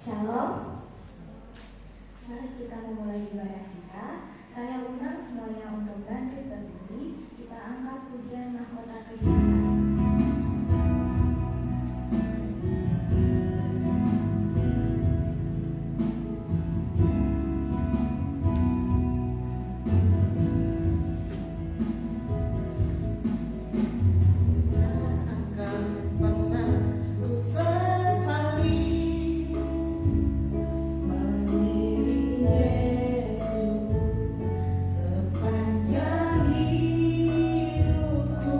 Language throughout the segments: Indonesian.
Shalom. Mari kita memulai ibadah kita. Saya undang semuanya untuk bangkit berdiri. Kita angkat pujian mahkota kehidupan. Sepanjang hidupku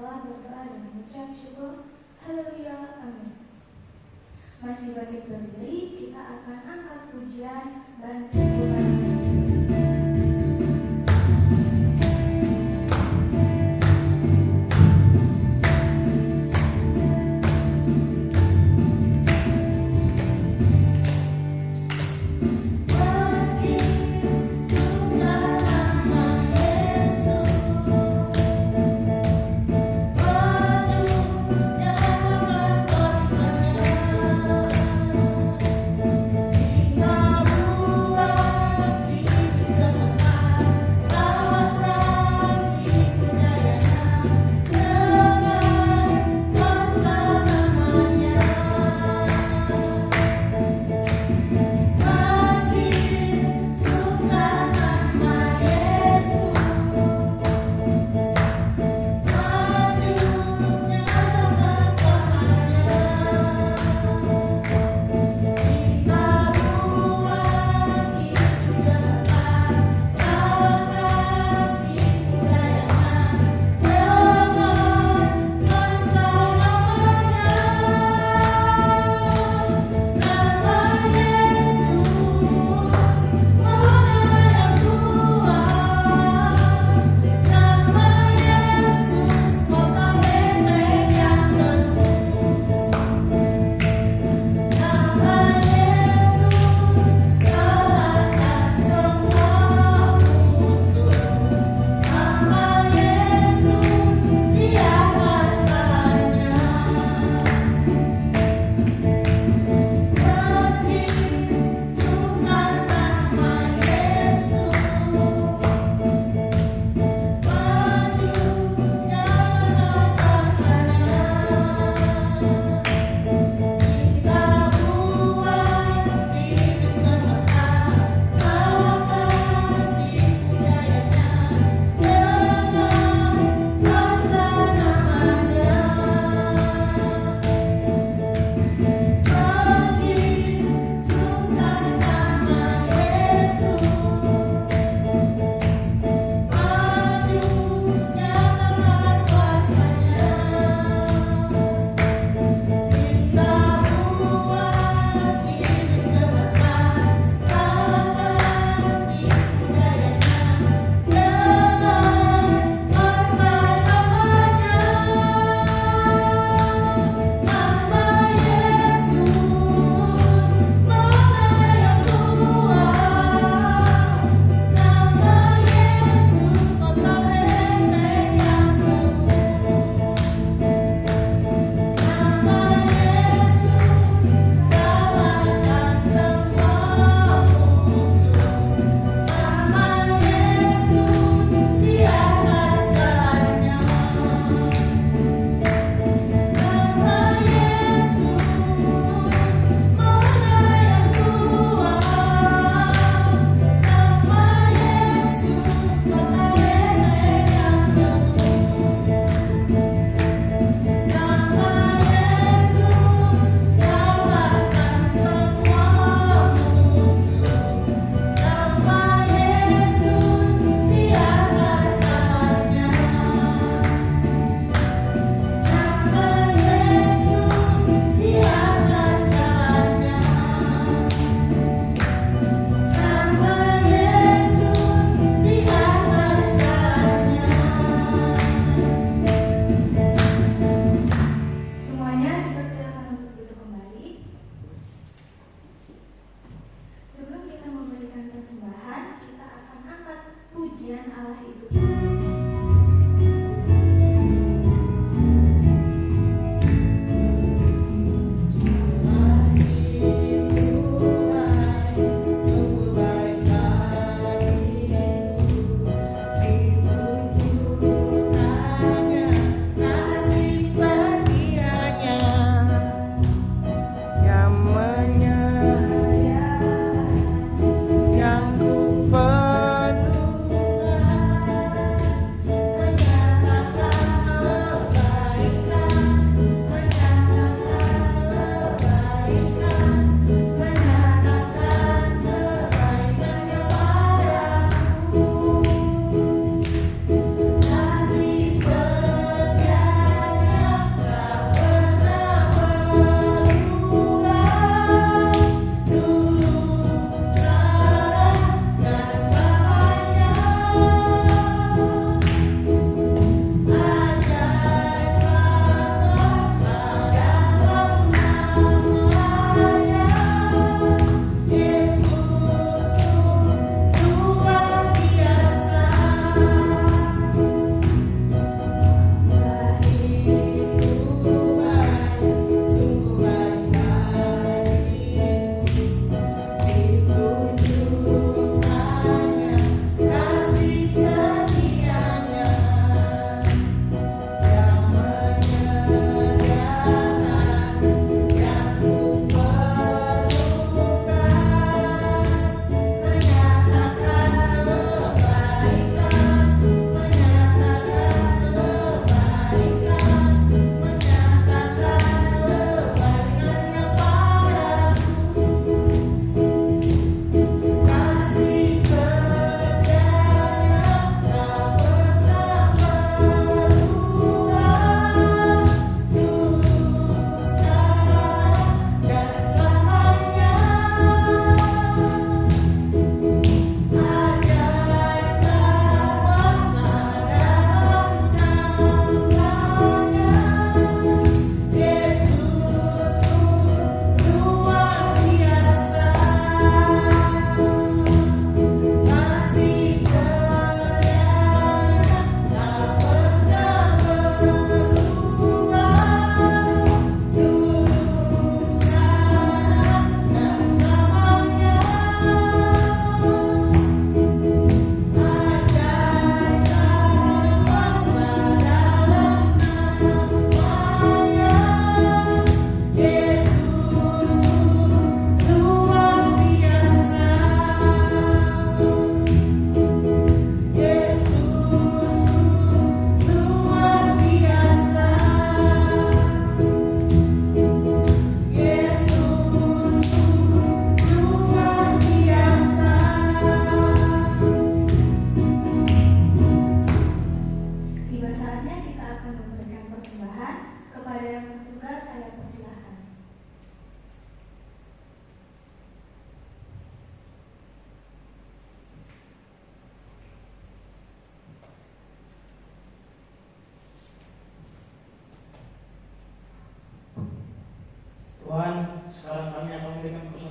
telah berdoa dan mengucap syukur. Haleluya, amin. Masih bangkit berdiri, kita akan angkat pujian Bangkit Sukarela. Kita buat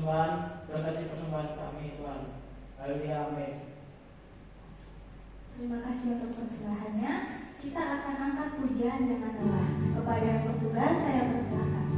Tuhan, berkati persembahan kami Tuhan. Haleluya, amin. Terima kasih untuk persembahannya. Kita akan angkat pujian dengan lelah. Kepada yang bertugas saya persilakan.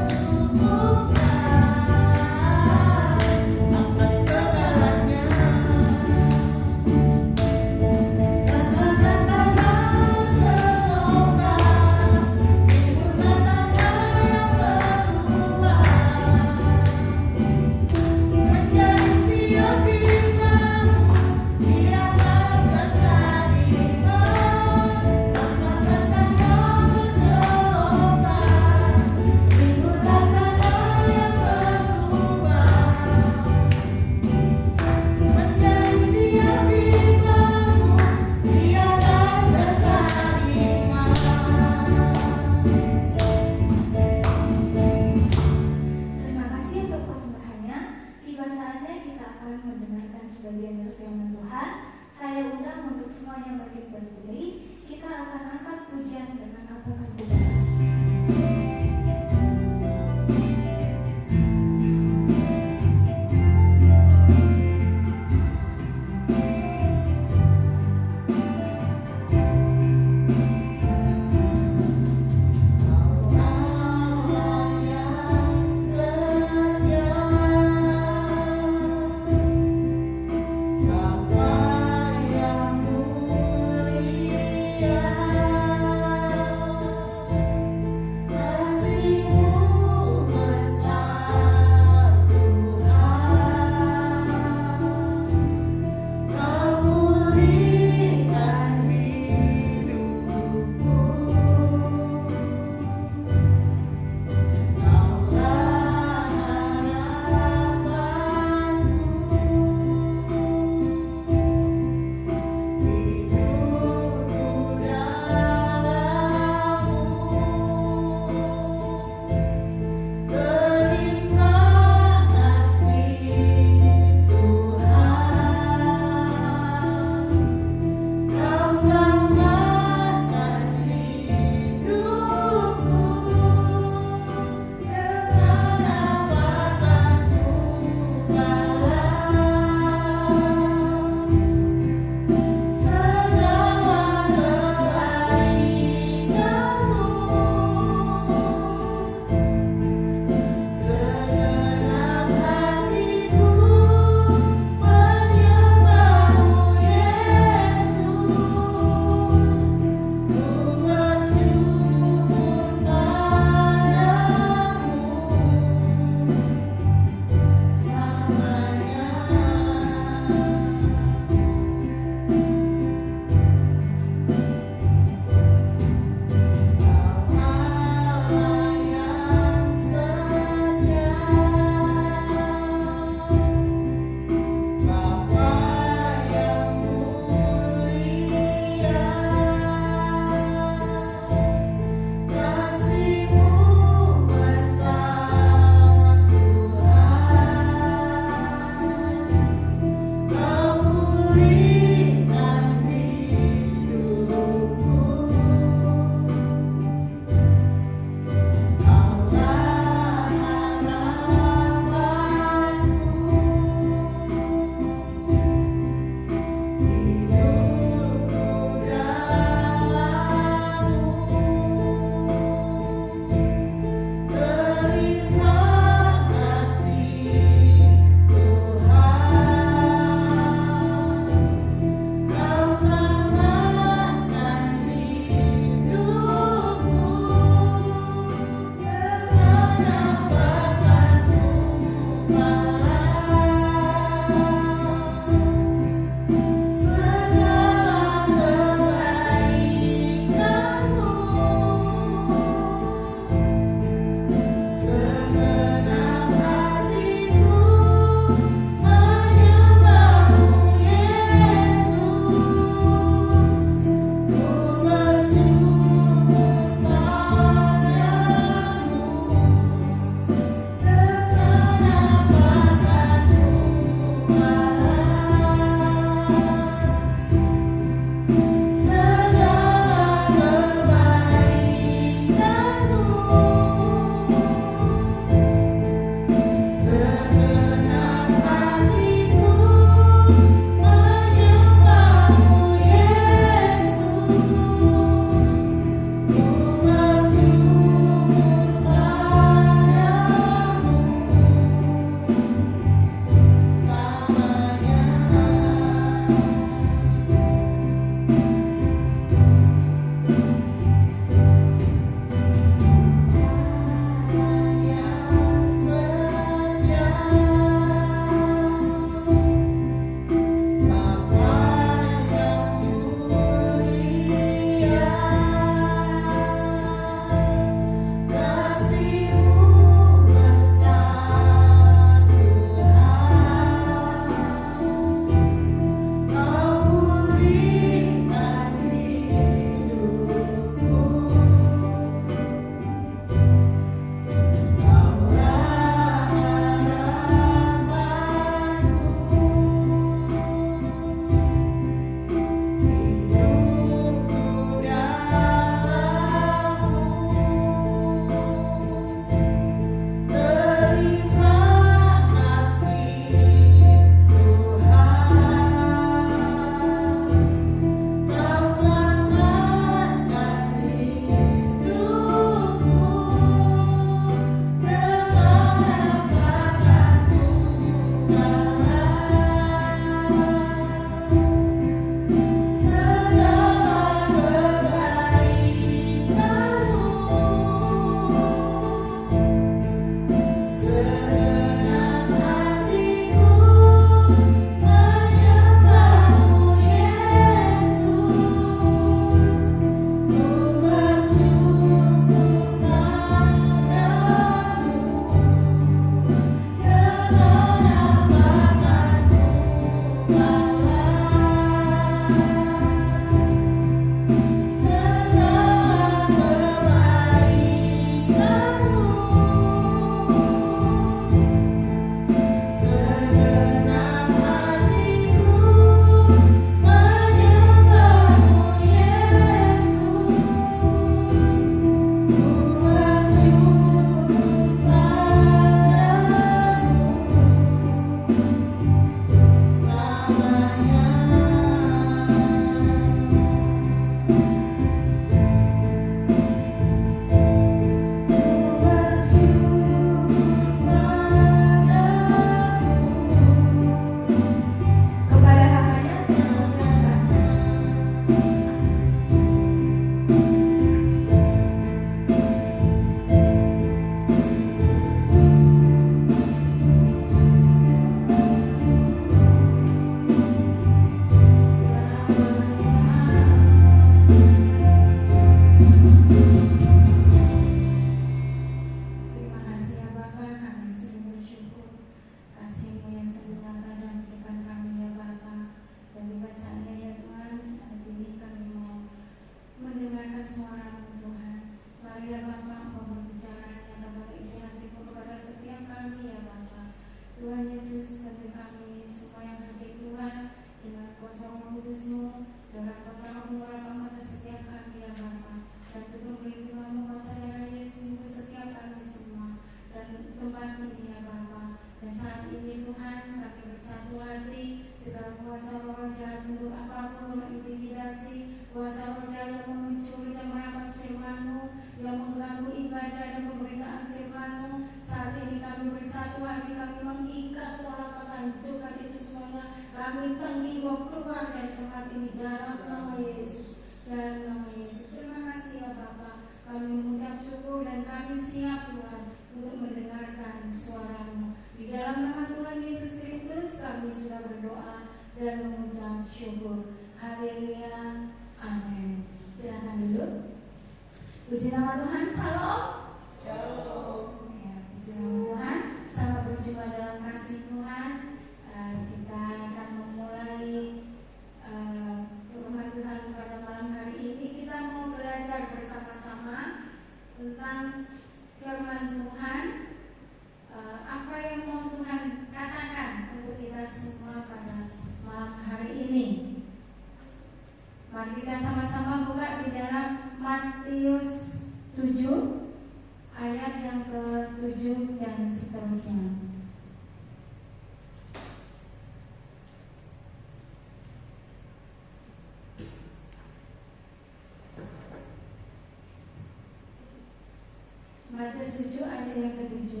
Matius 7 ayat yang ke-7.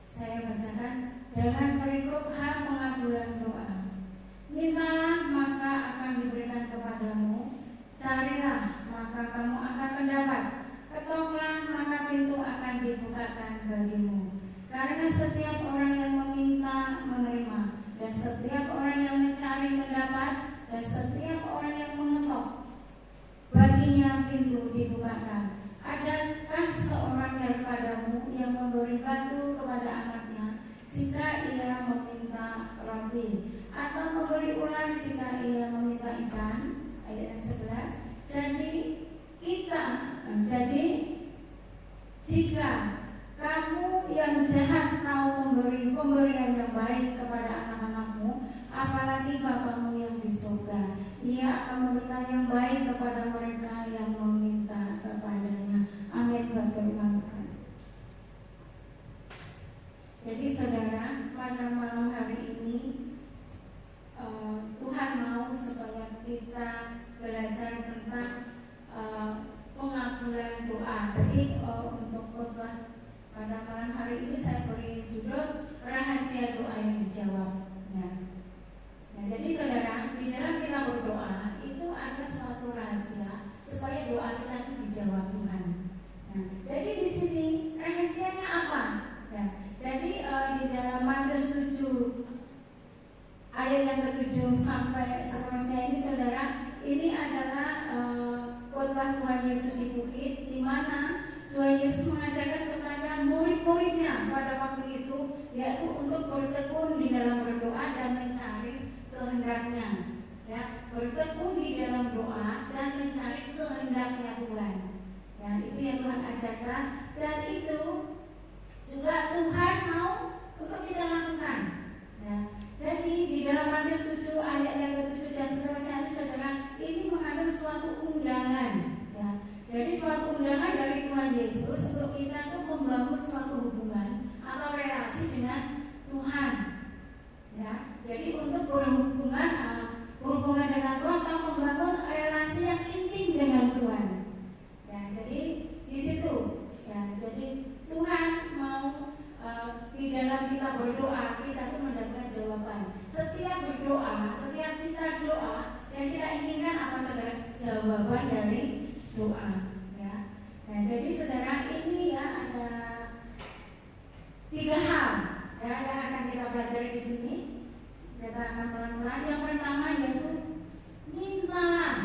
Saya bacakan dengan perikop hal pengabulan doa. Mintalah maka akan diberikan kepadamu, carilah maka kamu akan mendapat, ketoklah maka pintu akan dibukakan bagimu. Karena setiap orang yang meminta menerima, dan setiap orang yang mencari mendapat, dan setiap orang yang mengetok baginya pintu dibukakan. Adakah seorang daripadamu yang memberi batu kepada anaknya jika ia meminta roti, atau memberi ular jika ia meminta ikan? Ayat 11. Jadi jika kamu yang jahat tahu memberi pemberian yang baik kepada anak-anakmu, apalagi Bapamu yang di surga, Ia akan memberikan yang baik kepada mereka yang meminta kepadanya. Amin. Firman Tuhan. Jadi saudara, pada malam hari ini Tuhan mau supaya kita belajar tentang pengabulan doa. Jadi untuk khotbah pada malam hari ini saya beri judul rahasia doa yang dijawab. Nah, jadi saudara, di dalam kita berdoa itu ada suatu rahasia supaya doa kita itu dijawab Tuhan. Nah, jadi di sini rahasianya apa? Nah, jadi di dalam Matius 7 ayat yang ke-7 sampai seterusnya ini saudara, ini adalah khotbah Tuhan Yesus di bukit, di mana Tuhan Yesus mengajarkan kepada murid-muridnya pada waktu itu, yaitu untuk bertekun di dalam berdoa dan mencari kehendaknya, ya, bertekun di dalam doa dan mencari kehendaknya Tuhan. Ya, itu yang Tuhan ajarkan, dan itu juga Tuhan mau untuk kita lakukan. Ya, jadi di dalam Matius 7 ayat yang ke-7 dan seterusnya, saudara, ini mengandung suatu undangan undangan dari Tuhan Yesus untuk kita tuh membangun suatu hubungan atau relasi dengan Tuhan. Ya, jadi untuk berhubungan dengan Tuhan atau membangun relasi yang intim dengan Tuhan. Ya, jadi di situ. Ya, jadi Tuhan mau di dalam kita berdoa kita tuh mendapatkan jawaban. Setiap berdoa, setiap kita doa, yang kita inginkan apa saudara? Jawaban dari doa. Ya. Nah, jadi saudara ini ya ada 3 hal ya yang akan kita pelajari di sini. Kita akan pelan-pelan. Yang pertama yaitu mintalah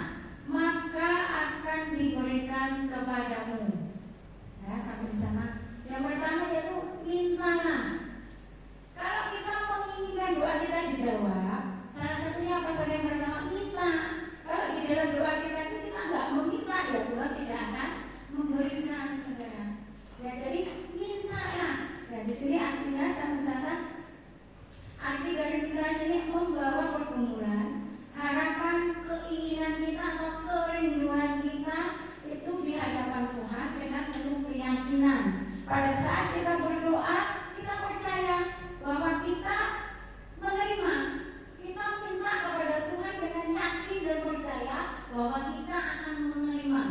maka akan diberikan kepadamu. Ya, sampai di sana. Yang pertama yaitu mintalah. Kalau kita menginginkan doa kita dijawab, salah satunya apa saja yang pertama minta. Kalau di dalam doa kita itu kita nggak meminta ya Tuhan tidak akan memberikan saudara. Ya jadi mintalah. Ya di sini artinya sama-sama arti dari minta sini membawa pergumulan, harapan, keinginan kita atau kerinduan kita itu di hadapan Tuhan dengan penuh keyakinan. Pada saat kita berdoa, kita percaya bahwa kita menerima. Kita minta kepada Tuhan dengan yakin dan percaya bahwa kita akan menerima.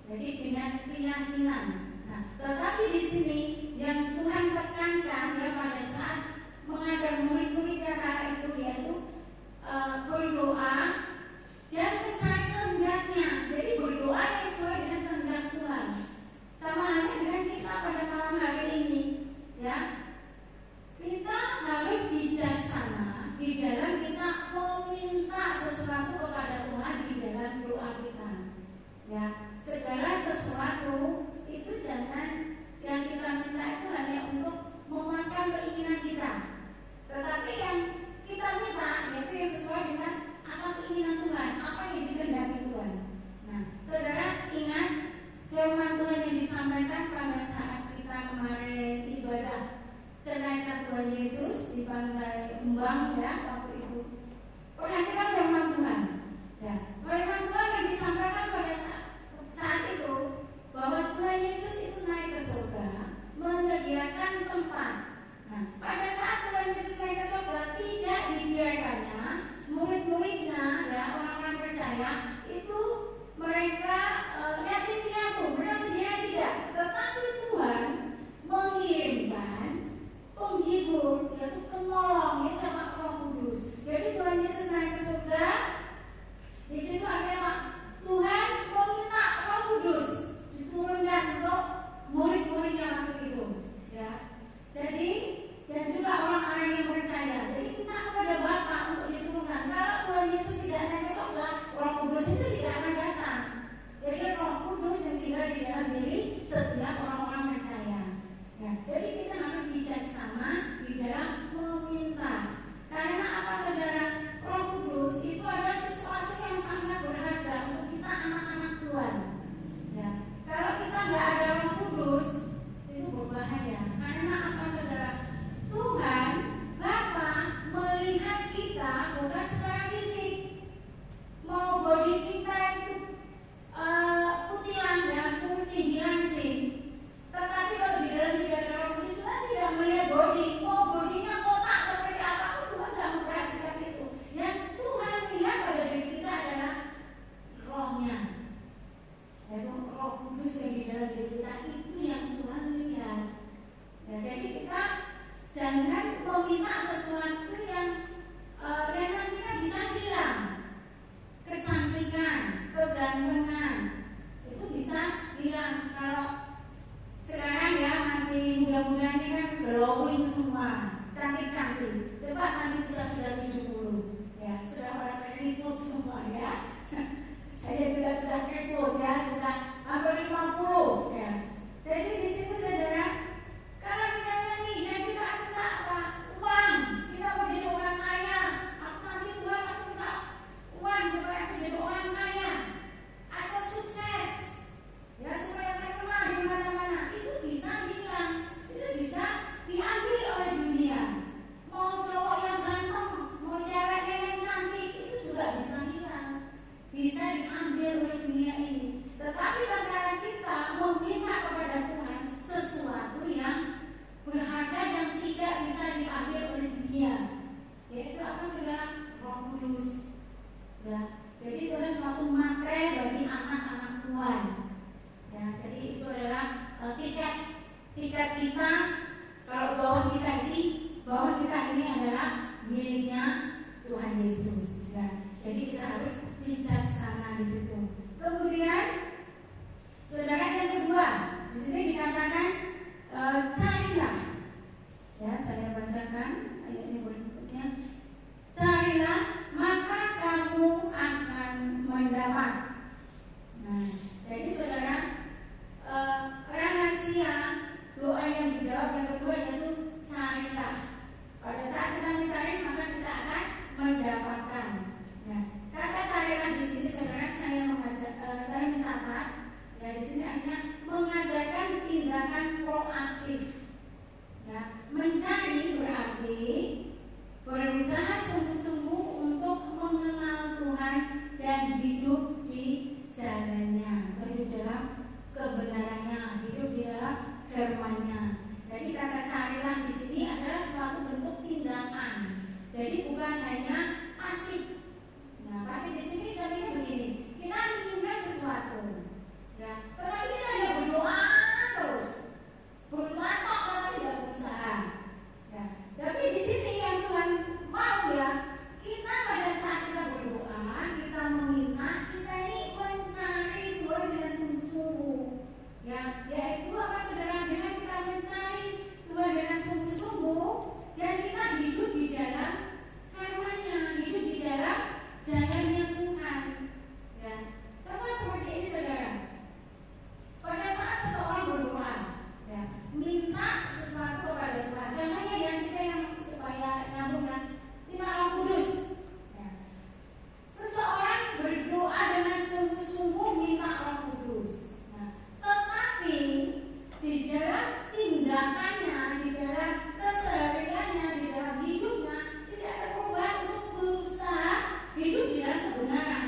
Jadi dengan keyakinan. Nah, tetapi di sini yang Tuhan tekankan ya pada saat mengajar murid-muridnya kala itu yaitu berdoa dan sesuai kehendaknya. Jadi berdoa yang sesuai dengan kehendak Tuhan. Sama halnya dengan kita pada malam hari ini, ya. Kita harus bijaksana di dalam kita meminta sesuatu kepada Tuhan di dalam doa kita. Ya, segala sesuatu itu jangan yang kita minta itu hanya untuk memuaskan keinginan kita. Tetapi yang kita minta yaitu yang sesuai dengan apa keinginan Tuhan, apa yang dikehendaki Tuhan. Nah, saudara ingat firman Tuhan yang disampaikan pada saat kita kemarin ibadah kenaikan Tuhan Yesus di Pantai Embang ya waktu itu. Perhatikan firman Tuhan. Ya, firman Tuhan yang disampaikan pada saat itu bahwa Tuhan Yesus itu naik ke surga menyediakan tempat. Nah, pada saat Tuhan Yesus naik ke surga tidak dibiarkannya murid-muridnya ya orang-orang percaya itu mereka yatim piatu bersedia tidak, tetapi Tuhan mengirimkan penghibur yaitu penolong yaitu Roh Kudus. Jadi Tuhan Yesus naik ke surga. Di situ ada Tuhan meminta Roh Kudus diturunkan untuk murid-muridnya waktu itu. Ya, jadi dan juga orang-orang yang percaya. Jadi kita kepada Bapa untuk diturunkan. Kalau Tuhan Yesus tidak naik ke surga, Roh Kudus itu tidak akan datang. Jadi Roh Kudus yang tinggal di dalam diri setiap orang-orang percaya. Ya, jadi kita harus bijaksana di dalam meminta. Karena apa saudara? Roh Kudus itu adalah sesuatu yang sangat berharga untuk kita anak-anak Tuhan. Ya, kalau kita nggak ada Roh Kudus itu berbahaya. Karena apa saudara? Tuhan Bapa melihat kita bukan secara fisik. Mau body kita itu kutilan dan kurus tinggi langsing. Tetapi kalau di dalam tidak ada Roh Kudus Tuhan tidak melihat body. Mau bodinya kotak seperti apapun Tuhan tidak memperhatikan itu. Yang Tuhan lihat pada diri kita adalah rohnya. Yaitu Roh Kudus yang di dalam diri kita itu yang Tuhan lihat. Ya, jadi kita jangan meminta sesuatu yang nantinya bisa hilang. Kecantikan, kegantengan itu bisa hilang. Kalau sekarang ya masih muda-muda ini kan glowing semua, cantik-cantik. Coba nanti sudah 70 ya, sudah pada keriput semua ya. Saya juga sudah keriput ya, sudah hampir 50 ya. Ikat kita, kalau bawah kita ini adalah miliknya Tuhan Yesus. Ya, jadi kita harus bijaksana di situ. Kemudian, saudara yang kedua, di sini dikatakan carilah. Ya, saya bacakan ayat ini berikutnya. Carilah, maka kamu akan mendapat. Nah, jadi saudara, rahasia doa yang dijawab yang kedua yaitu carilah. Pada saat kita mencari, maka kita akan mendapatkan. Nah, kata carilah di sini saudara saya mencatat. Ya, di sini artinya mengajarkan tindakan proaktif. Ya, mencari berarti berusaha sungguh-sungguh untuk mengenal Tuhan dan hidup di jalannya, hidup dalam kebenarannya, hidup di dalam firman-Nya. Jadi kata carilah di sini adalah suatu bentuk tindakan. Jadi bukan hanya pasif. Nah, pasif di sini contohnya begini, kita menginginkan sesuatu, ya, tetapi kita hanya berdoa terus, berdoa tok tapi tidak berusaha. Ya, tapi di sini yang Tuhan mau ya, kita pada saat kita berdoa, kita meminta, kita ini mencari Tuhan dengan sungguh-sungguh. Ya, yaitu apa saudara, dengan kita mencari Tuhan dengan sungguh-sungguh dan kita hidup di dalam firman-Nya, hidup di dalam jalannya Tuhan. Ya, contoh seperti ini saudara. Pada saat seseorang berdoa, ya, minta sesuatu kepada Tuhan, contohnya yang kita yang supaya nyambung dengan minta Roh Kudus. Ya. Seseorang berdoa dengan sungguh-sungguh minta Roh Kudus. Nah, tetapi di dalam tindakannya, di dalam kesehariannya, di dalam hidupnya tidak ada perubahan untuk berusaha hidup di dalam kebenaran.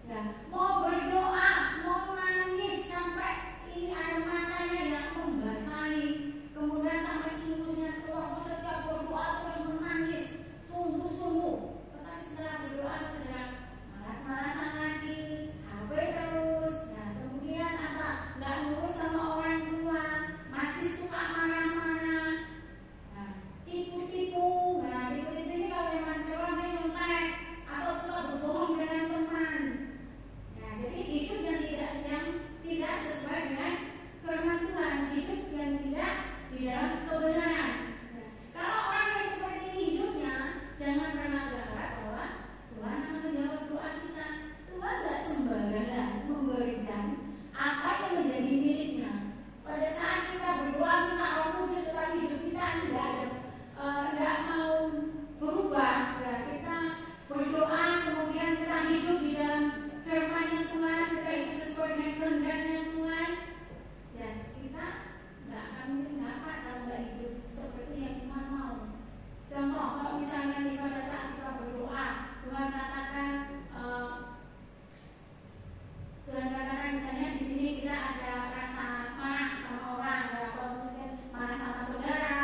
Ya, mau berdoa, mau nangis sampai ini air matanya yang membasahi, kemudian sampai ingusnya keluar, setiap berdoa terus menangis sungguh-sungguh. Tetapi setelah berdoa saudara malas-malasan lagi, HP terus, nah kemudian apa? Nggak ngurus sama orang tua, masih suka marah-marah, nah, tipu-tipu. Nah, tipu-tipu ini kalau yang masih orang yang nyontek atau suka berbohong dengan teman. Nah, jadi hidup yang tidak sesuai dengan firman Tuhan, hidup yang tidak di dalam kebenaran. Nah, kalau orang yang seperti ini hidupnya, jangan pernah berharap bahwa Tuhan akan menjawab doa kita. Tuhan tidak sembarangan memberikan apa yang menjadi miliknya. Pada saat kita berdoa minta Roh Kudus, tetapi hidup kita tidak mau berubah, ya, kita berdoa kemudian kita hidup di dalam firman-Nya Tuhan, kita hidup sesuai dengan kehendak-Nya Tuhan, ya, kita nggak akan mungkin dapat kalau nggak hidup seperti yang Tuhan mau. Contoh, kalau misalnya pada saat kita berdoa, Tuhan katakan misalnya di sini kita ada rasa marah sama orang, atau mungkin marah sama saudara,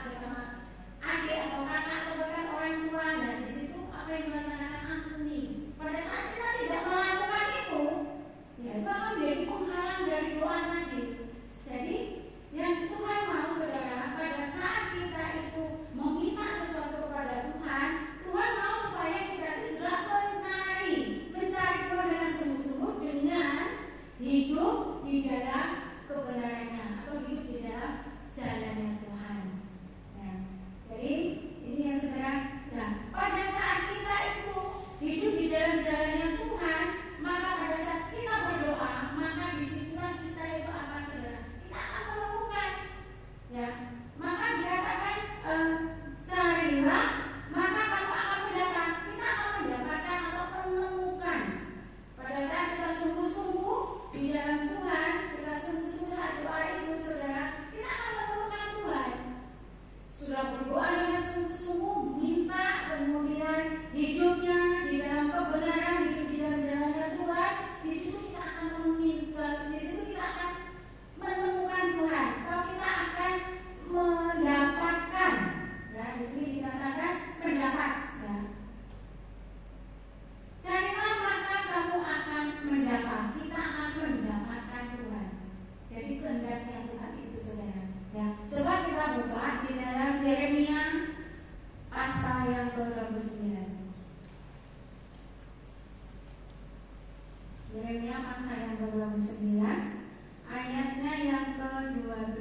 atau sama adik atau kakak atau bahkan orang tua, dan di situ apa yang Tuhan katakan ampuni. Pada saat kita tidak melakukan itu, ya itu akan menjadi penghalang dari doa tadi. Jadi yang Tuhan mau saudara, pada saat kita itu meminta sesuatu kepada Tuhan, Tuhan mau supaya kita itu juga mencari Tuhan dengan sungguh-sungguh dengan hidup di dalam kebenarannya atau hidup di dalam jalannya Tuhan. Ya. Jadi ini yang saudara, pada saat kita itu hidup di dalam jalannya Tuhan, maka pada saat kita berdoa, maka disitulah kita itu apa saudara? Kita akan menemukan, ya. Maka dikatakan carilah, maka kamu akan mendapat. Kita akan mendapatkan atau menemukan. Pada saat kita sungguh-sungguh di dalam Tuhan, kita 29 ayatnya yang ke-12.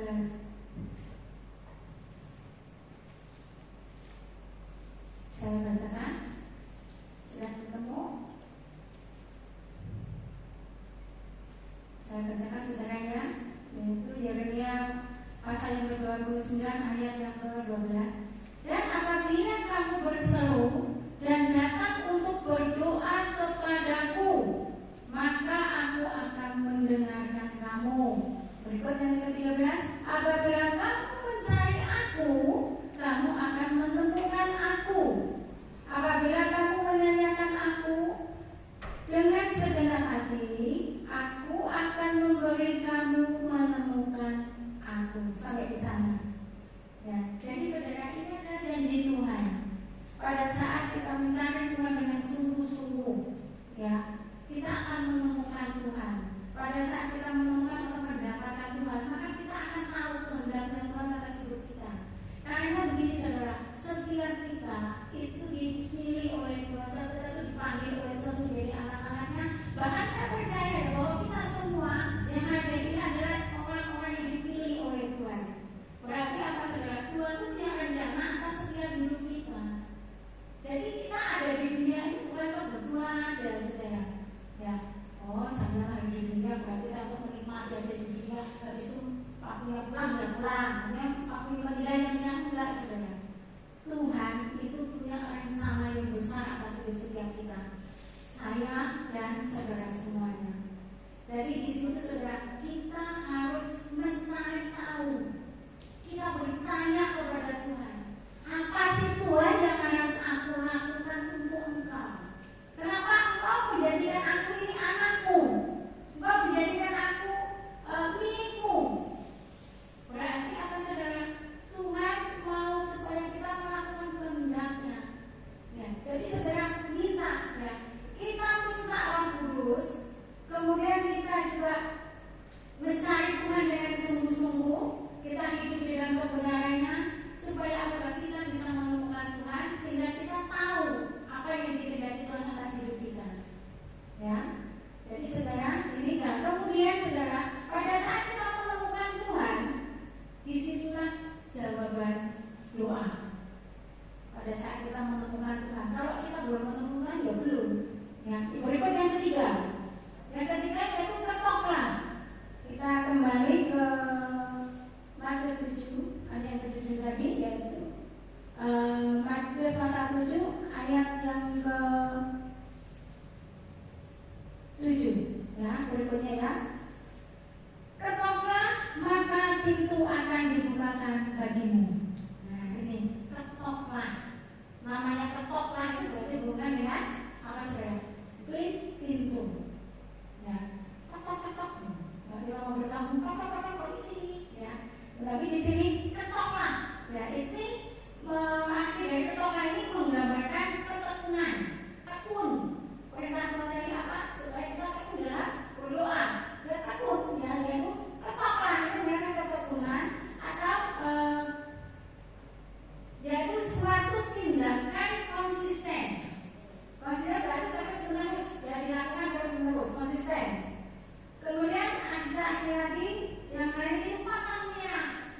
Saya bacakan. Sudah ketemu? Saya bacakan saudara ya, yaitu Yeremia pasal yang ke-29 ayat yang ke-12. Dan apabila kamu berseru dan datang untuk berdoa kepadaku, maka aku akan mendengarkan kamu. Berikut yang ke-13, apabila kamu mencari aku, kamu akan menemukan aku. Apabila kamu menanyakan aku dengan segenap hati, aku akan memberi kamu menemukan aku. Sampai di sana. Ya, jadi saudara, ini adalah janji Tuhan. Pada saat kita mencari Tuhan dengan sungguh-sungguh, ya, kita akan menemukan Tuhan. Pada saat kita menemukan atau mendapatkan Tuhan, maka kita akan tahu kehendak Tuhan atas hidup kita. Karena begini saudara, setiap kita itu dipilih oleh Tuhan, setiap kita itu dipanggil oleh Tuhan untuk menjadi anak-anaknya. Bahkan saya percaya bahwa kita semua yang ada ini adalah orang-orang yang dipilih oleh Tuhan. Berarti apa saudara? Tuhan itu punya rencana atas setiap hidup kita. Jadi kita ada di dunia itu bukan kebetulan ada saudara. Ya, oh saya lahir di dunia berarti saya untuk menikmati aja di dunia. Habis itu pakunya pulang dan pulang. Maksudnya pakunya menilai yang enggak saudara. Tuhan itu punya rencana yang besar atas hidup setiap kita. Saya dan saudara semuanya. Jadi di situ saudara, kita harus mencari tahu. Kita bertanya kepada Tuhan, apa sih Tuhan yang harus aku lakukan untuk Engkau? Kenapa Engkau menjadikan aku ini anakmu? Engkau menjadikan aku milikmu? Berarti apa saudara? Tuhan mau supaya kita melakukan kehendak-Nya. Ya, jadi saudara minta, ya, kita minta Roh Kudus, kemudian kita juga mencari Tuhan dengan sungguh-sungguh. Kita hidup di dalam kebenarannya supaya agar kita bisa menemukan Tuhan, sehingga kita tahu apa yang dikehendaki Tuhan atas hidup kita. Ya, jadi saudara, ini kan. Kemudian saudara, pada saat kita menemukan Tuhan, disitulah jawaban doa. Pada saat kita menemukan Tuhan, kalau kita belum menemukan, ya belum. Ya, berikut yang ketiga. Yang ketiga yaitu ketoklah. Kita kembali ke Matius 7 ayat yang ke-7 tadi, yaitu Matius pasal 7 ayat yang ke-7. Ya, berikutnya ya. Ketoklah maka pintu akan dibukakan bagimu. Nah ini ketoklah. Namanya ketoklah itu berarti bukan ya apa saudara? Pintu. Ya, ketok-ketok. Berarti orang bertamu ketok-ketok di sini. Ya. Tapi di sini ketoklah. Ya, itu arti dari ketoklah ini menggambarkan ketekunan, tekun. Perintah Tuhan tadi apa? Supaya kita tekun dalam berdoa. Dan tekun, ya, yaitu ketoklah itu mereka ketekunan atau yaitu suatu tindakan konsisten. Konsisten berarti terus-menerus, ya, dilakukan terus-menerus, konsisten. Kemudian ada lagi yang lain itu patang merah.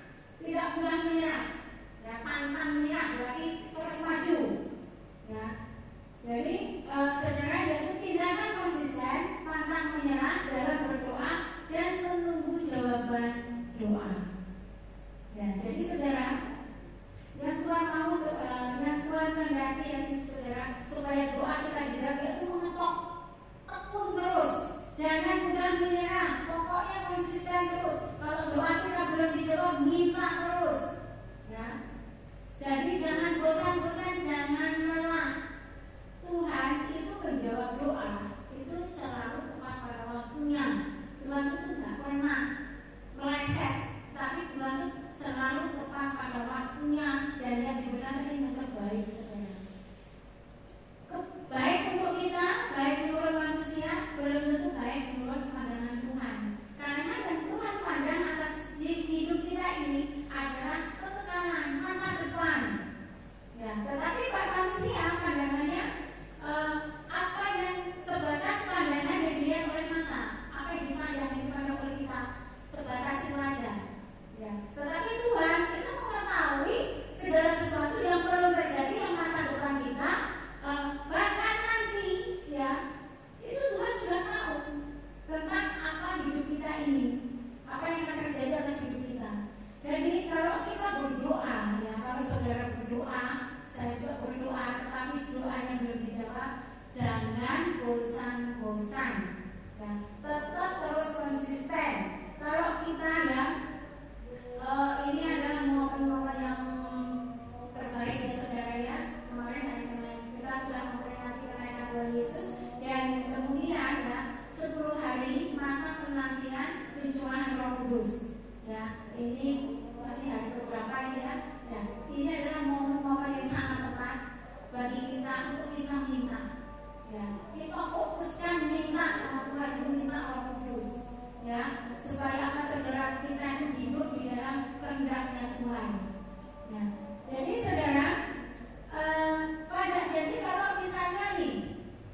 Ya, ini masih hari keberapa ini ya? Ya, ini adalah momen-momen yang sangat tepat bagi kita untuk kita minta. Ya, kita fokuskan minta sama Tuhan, itu minta Roh Kudus. Ya, supaya apa, saudara, kita itu hidup di dalam kehendaknya Tuhan. Ya, jadi saudara, jadi kalau misalnya nih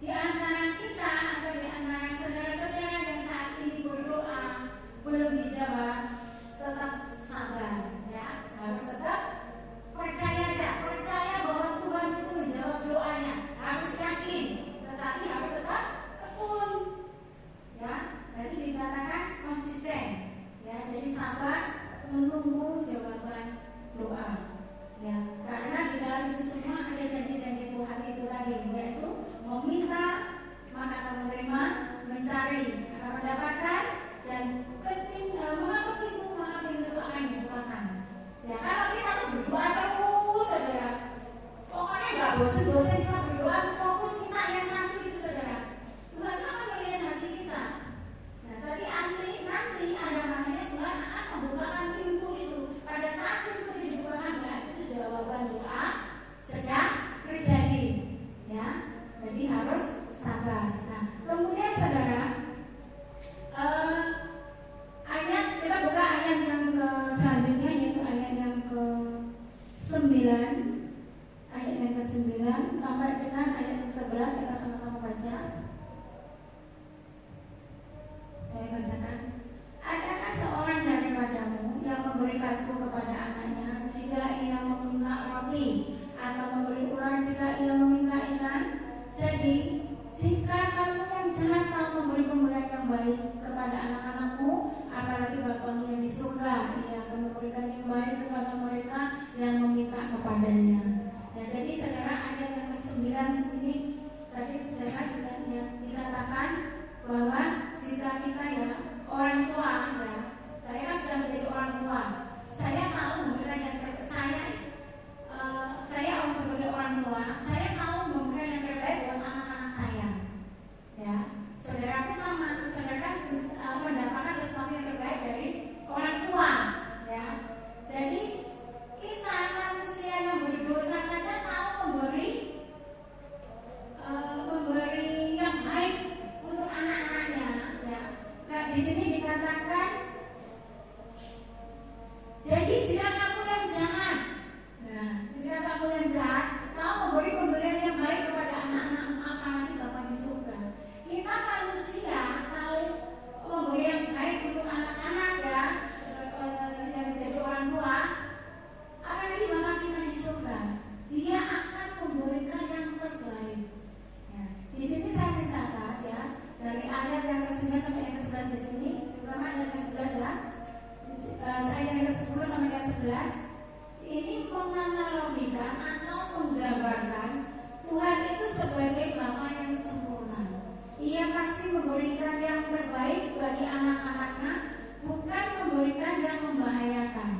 di antara kita atau di antara saudara-saudara yang saat ini berdoa belum dijawab, tetap sabar, ya, harus tetap percaya bahwa Tuhan itu menjawab doanya, harus yakin, tetapi harus tetap tekun, ya. Jadi dikatakan konsisten, ya. Jadi sabar menunggu jawaban doa, ya. Karena di dalam itu semua ada janji-janji Tuhan itu tadi, yaitu meminta maka akan menerima, mencari akan mendapatkan, dan mengetuk pintu maka pintu itu akan dibukakan. Ya, kalau kita tuh berdoa terus, saudara, pokoknya nggak bosan-bosan kita berdoa, fokus minta yang satu itu, saudara, Tuhan akan melihat hati kita. Nah, tapi nanti ada masanya Tuhan akan membukakan pintu itu. Pada saat pintu itu dibukakan, berarti itu jawaban doa sedang terjadi, ya. Jadi harus sabar. Nah, kemudian saudara, kita buka ayat yang ke selanjutnya, yaitu ayat yang ke-9, ayat yang ke-9 sampai dengan ayat ke-11, kita sama-sama baca. Saya bacakan. Adakah seorang daripadamu yang memberi batu kepada anaknya jika ia meminta roti, atau memberi ular jika ia meminta ikan? Jadi, jika kamu yang jahat tahu memberi pemberian yang baik kepada anak-anakmu, apalagi Bapamu yang di surga, ia akan memberikan yang baik kepada mereka yang meminta kepadanya. Nah, jadi saudara, ayat yang ke-9 ini tadi saudara dikatakan bahwa jika kita, ya, orang tua, ya, saya kan sudah menjadi orang tua, saya tahu memberikan yang terbaik. Saya sebagai orang tua, saya tahu memberikan yang terbaik buat anak-anak saya. Ya, saudara sama, saudara mendapatkan sesuatu yang terbaik dari orang tua, ya. Jadi kita manusia yang berdosa saja tahu memberi yang baik untuk anak-anaknya, ya. Nah, di sini dikatakan, jadi jika kamu yang jahat, nah, jika kamu yang jahat tahu memberi pemberian yang baik kepada anak-anakmu, apalagi Bapa di surga. Kita manusia tahu memberi yang baik untuk anak-anak, ya, yang jadi orang tua, apalagi Bapa kita di surga. Dia akan memberikan yang terbaik. Ya, di sini saya mencatat, ya, dari ayat yang ke-9 sampai yang ke-11 di sini, terutama ayat ke-11, ya, ayat yang ke-10 sampai ke-11, ini menganalogikan atau menggambarkan Tuhan itu sebagai Bapa yang sempurna. Ia pasti memberikan yang terbaik bagi anak-anaknya, bukan memberikan yang membahayakan.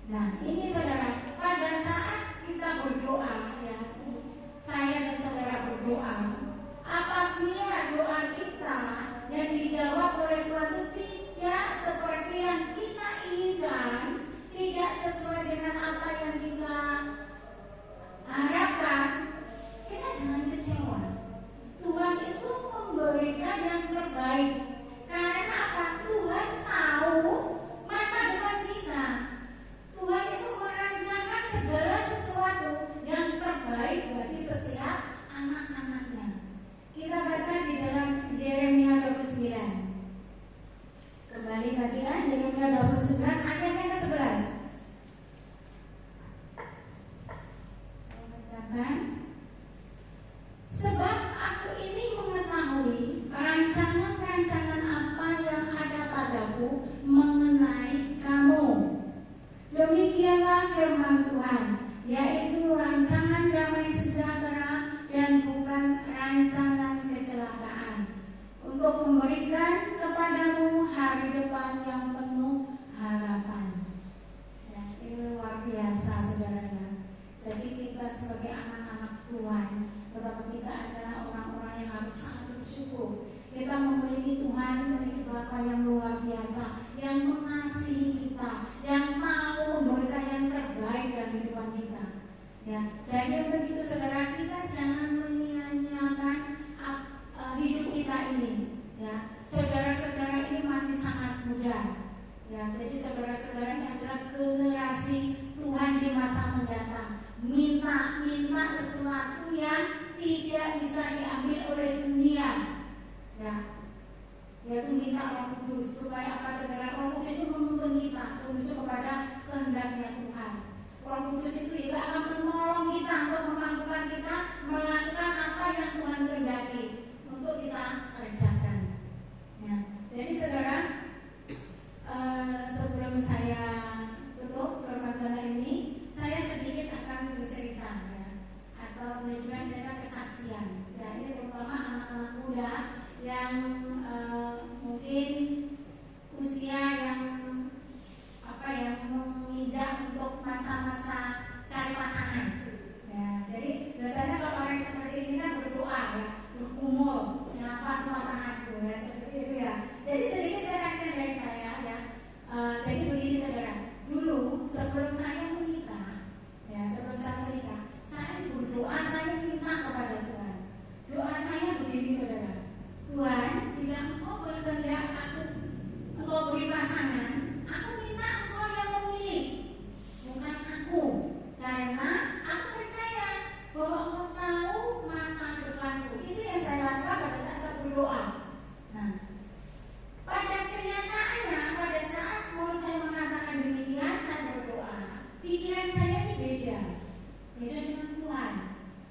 Nah, ini saudara, pada saat kita berdoa, ya, saya dan saudara berdoa, apabila doa kita yang dijawab oleh Tuhan itu tidak seperti yang kita inginkan, tidak sesuai dengan apa yang kita harapkan, kita jangan kecewa. Tuhan itu memberikan yang terbaik. Karena apa? Tuhan tahu masa depan kita. Tuhan itu merancangkan segala sesuatu yang terbaik bagi setiap anak-anaknya. Kita baca di dalam Yeremia 29. Kembali tadi, ya, Yeremia 29 ayat yang ke-11. Saya bacakan. Sebab aku ini mengetahui rancangan-rancangan apa yang ada padaku mengenai kamu. Demikianlah firman Tuhan, yaitu rancangan damai sejahtera dan bukan rancangan kecelakaan, untuk memberikan kepadamu hari depan yang penuh harapan. Ya, ini luar biasa, saudara. Jadi kita sebagai anak-anak Tuhan, betapa kita adalah orang-orang yang harus sangat bersyukur. Kita memiliki Tuhan, memiliki Bapa yang luar biasa, yang mengasihi kita, muda. Ya, jadi saudara-saudara ini adalah generasi Tuhan di masa mendatang. Minta sesuatu yang tidak bisa diambil oleh dunia. Ya, yaitu minta Roh Kudus supaya apa saudara? Roh Kudus itu menuntun kita menuju kepada kehendaknya Tuhan. Roh Kudus itu juga akan menolong kita untuk memampukan kita melakukan apa yang Tuhan kehendaki untuk kita kerjakan. Ya, jadi saudara, sebelum saya tutup pertemuan ini, saya sedikit akan bercerita ya, atau menunjukkan kita kesaksian. Ya, ini terutama anak-anak muda yang mungkin usia yang menginjak untuk masa-masa cari pasangan. Ya, jadi biasanya kalau orang seperti ini kan berdoa ya, berkumul, siapa pasanganku ya, seperti itu ya. Jadi sedikit saya kasih dari saya ya. Jadi begini saudara, dulu sebelum saya menikah, saya berdoa, saya minta kepada Tuhan. Doa saya begini saudara, Tuhan, jika Engkau berkehendak Engkau beri pasangan, aku minta Engkau yang memilih, bukan aku, karena aku percaya bahwa Engkau tahu masa depanku. Itu yang saya lakukan pada saat saya berdoa. Nah, pada kenyataannya, pada saat mulut saya mengatakan demikian, saya berdoa, pikiran saya ini beda dengan Tuhan.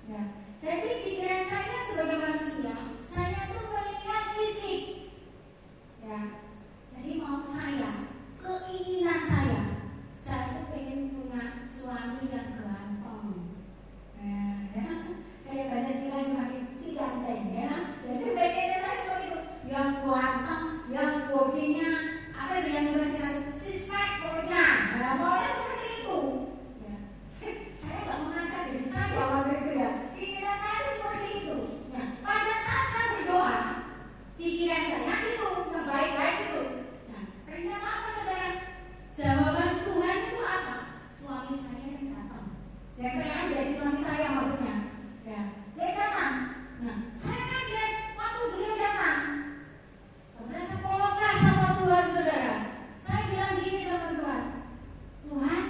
Ya, jadi pikiran saya sebagai manusia, saya tuh melihat fisik. Ya, jadi mau saya, keinginan saya tuh pengen punya suami yang ganteng. Nah, ya, kayak banyak bilang makin si ganteng ya. Jadi pengennya saya seperti itu, yang ganteng, yang bodinya apa yang bersinar six pack pokoknya. Nah, maunya seperti itu. Ya, saya nggak mengajak diri saya waktu itu ya. Keinginan saya seperti itu. Nah, pada saat saya berdoa, pikiran saya itu yang baik-baik itu. Nah, ternyata apa saudara? Jawaban Tuhan itu apa? Suami saya yang datang. Ya, saya jadi suami saya maksudnya. Ya, dia datang. Nah, saya kaget waktu beliau datang. Kemudian saya protes sama Tuhan saudara. Saya bilang gini sama Tuhan, Tuhan,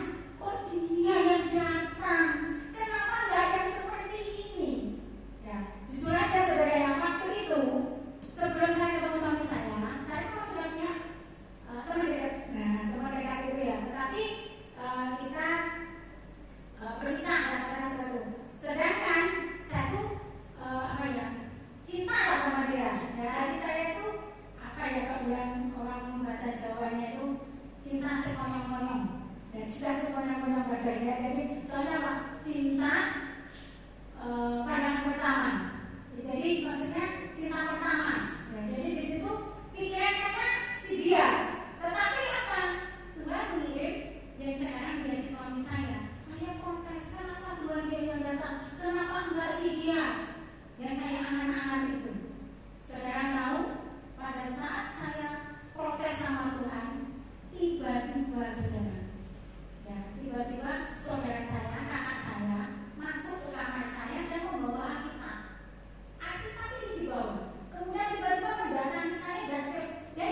kok dia yang datang? Kenapa nggak yang seperti ini? Ya, jujur aja saudara, yang waktu itu sebelum saya ketemu suami saya kan sudah punya teman dekat. Nah, teman dekat itu ya. Tetapi kita berpisah karena seperti itu. Sedangkan saya tuh cinta lah sama dia. Ya, jadi saya itu kalau bilang orang bahasa Jawanya itu cinta sekonyong-konyong. Dan cinta sekonyong-konyong badannya. Jadi soalnya apa? Cinta pandangan pertama. Jadi maksudnya cinta pertama. Ya, jadi di situ pikiran saya si dia. Tetapi apa? Tuhan mengirim yang sekarang menjadi suami saya. Saya protes, kenapa Tuhan dia yang datang? Kenapa enggak si dia? Yang saya angan-angan itu. Saudara tahu, pada saat saya protes sama Tuhan, tiba-tiba saudara saya, kakak saya masuk ke kamar saya dan membawa Alkitab. Alkitab ini dibawa. Kemudian tiba-tiba mendatangi saya dan dia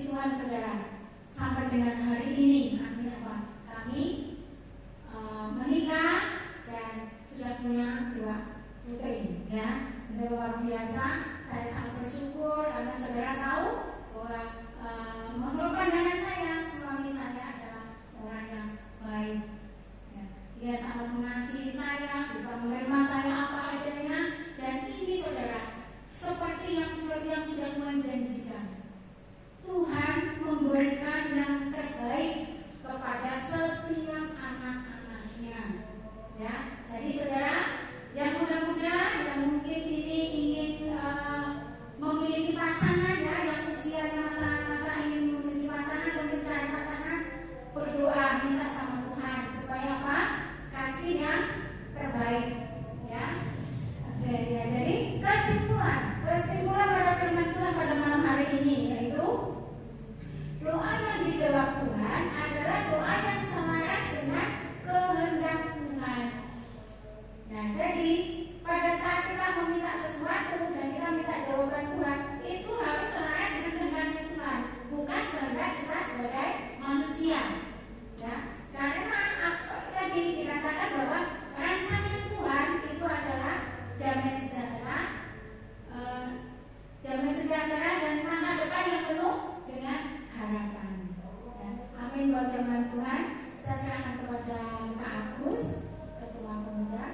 puji Tuhan saudara, sampai dengan hari ini artinya apa? Kami menikah dan sudah punya 2 putri, ya. Itu luar biasa. Saya sangat bersyukur karena saudara tahu bahwa menurut pandangan saya suami saya adalah orang yang baik. Ya. Dia sangat mengasihi saya, bisa menerima saya apa adanya, dan ini saudara seperti yang sudah menjanjikan. Tuhan memberikan yang terbaik kepada setiap anak-anaknya. Ya, jadi saudara yang muda-muda yang mungkin ini ingin memiliki pasangan, ya, yang usianya masa ingin memiliki pasangan dan mencari pasangan, berdoa minta sama Tuhan supaya apa? Kasih yang terbaik, ya. Oke, ya. Jadi kesimpulan pada firman Tuhan pada malam hari ini yaitu doa yang dijawab Tuhan adalah doa yang selaras dengan kehendak Tuhan. Nah, jadi pada saat kita meminta sesuatu dan kita minta jawaban Tuhan, itu harus selaras dengan kehendaknya Tuhan, bukan kehendak kita sebagai manusia. Ya, karena tadi dikatakan bahwa rancangan Tuhan itu adalah damai sejahtera dan masa depan yang penuh dengan harapan. Ya, amin buat firman Tuhan. Saya serahkan kepada Kak Agus, Ketua Pemuda.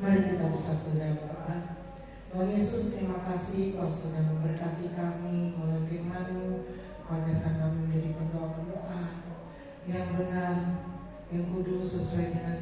Mari kita bersatu dalam doa. Tuhan Yesus, terima kasih Kau sudah memberkati kami melalui firman-Mu. Kau ajarkan kami menjadi pendoa-pendoa yang benar, yang kudus sesuai dengan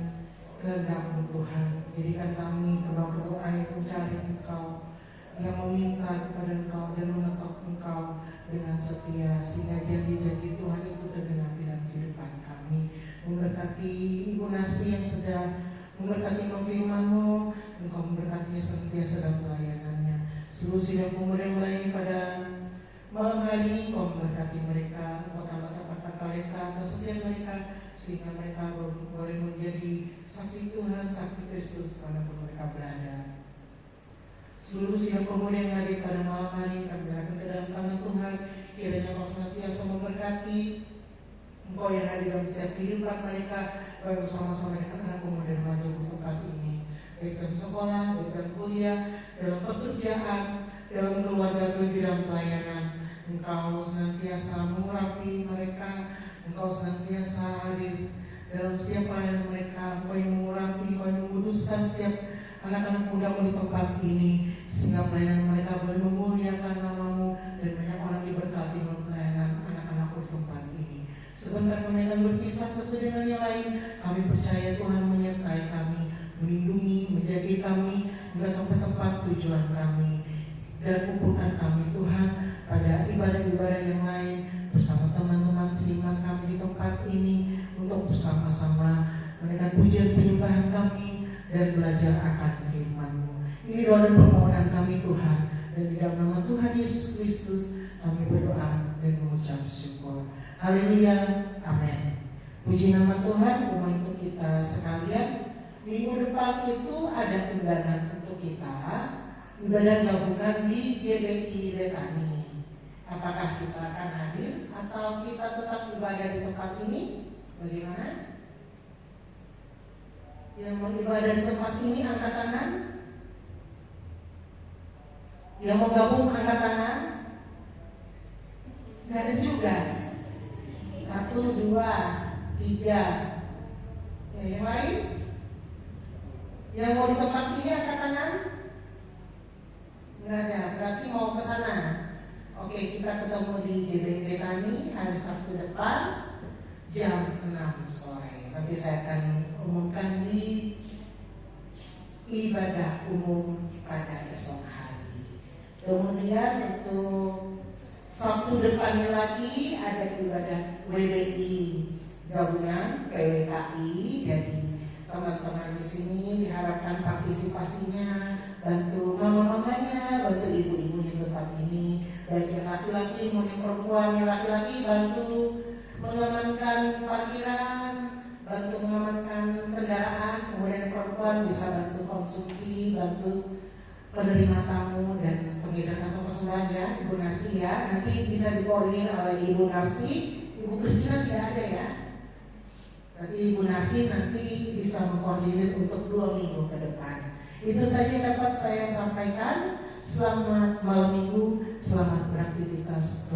kehendak-Mu Tuhan. Jadikan kami pendoa-pendoa yang mencari Engkau, yang meminta kepada Engkau dan mengetok Engkau dengan setia, sehingga janji-janji Tuhan itu terdengar dalam kehidupan kami. Memberkati Ibu Nasi yang sudah memberkati firman-Mu, Engkau memberkatinya senantiasa dalam pelayanannya. Seluruh sidang pemuda yang melayani pada malam hari ini, Engkau memberkati mereka, Engkau tambahkan kata mereka, kesetiaan mereka, sehingga mereka boleh menjadi saksi Tuhan, saksi Kristus dimanapun mereka berada. Seluruh sidang pemuda yang hadir pada malam hari, kami menyerahkan ke dalam tangan Tuhan. Kiranya Engkau senantiasa memberkati Engkau yang hadir dalam setiap kehidupan mereka, baik bersama-sama dengan anak pemuda dan remaja di tempat ini, baik dalam sekolah, baik dalam kuliah, dalam pekerjaan, dalam keluarga, di dalam pelayanan. Engkau senantiasa mengurapi mereka, Engkau senantiasa hadir dalam setiap pelayanan mereka. Engkau yang mengurapi, Engkau yang menguduskan setiap anak-anak muda-Mu di tempat ini, sehingga pelayanan mereka boleh memuliakan nama-Mu dan banyak orang diberkati melalui pelayanan anak-anak-Mu di tempat ini. Sebentar kami akan berpisah satu dengan yang lain. Kami percaya Tuhan menyertai kami, melindungi, menjaga kami hingga sampai tempat tujuan kami, dan kumpulkan kami Tuhan pada ibadah-ibadah yang lain bersama teman-teman seiman kami di tempat ini, untuk bersama-sama menaikkan pujian penyembahan kami dan belajar akan firman-Mu. Ini doa dan permohonan kami Tuhan, dan di dalam nama Tuhan Yesus Kristus kami berdoa dan mengucap syukur. Haleluya, amin. Puji nama Tuhan. Untuk kita sekalian, minggu depan itu ada undangan untuk kita ibadah gabungan di GBI Retani. Apakah kita akan hadir atau kita tetap ibadah di tempat ini? Bagaimana? Yang mau ibadah di tempat ini angkat tangan. Yang mau gabung angkat tangan. Gak ada juga. 1, 2, 3. Ya, yang lain? Yang mau di tempat ini angkat tangan? Nggak ada, berarti mau ke sana. Oke, kita ketemu di GBI Retani hari Sabtu depan jam 6 sore. Nanti saya akan umumkan di ibadah umum pada esok hari. Kemudian untuk Sabtu depannya lagi ada ibadah WBI gabungan PWKI. Jadi teman-teman di sini diharapkan partisipasinya, bantu mama-mamanya, bantu ibu-ibu di tempat ini, baik yang laki-laki maupun perempuan. Yang laki-laki bantu mengamankan parkiran, bantu mengamankan kendaraan kendaraan, kemudian perempuan bisa bantu konsumsi, bantu penerima tamu dan pengedar kantong persembahan ya, Ibu Narsi ya. Nanti bisa dikoordinir oleh Ibu Narsi. Ibu Kristina tidak ada ya. Tapi Ibu Narsi nanti bisa mengkoordinir untuk 2 minggu ke depan. Itu saja yang dapat saya sampaikan. Selamat malam minggu, selamat beraktivitas.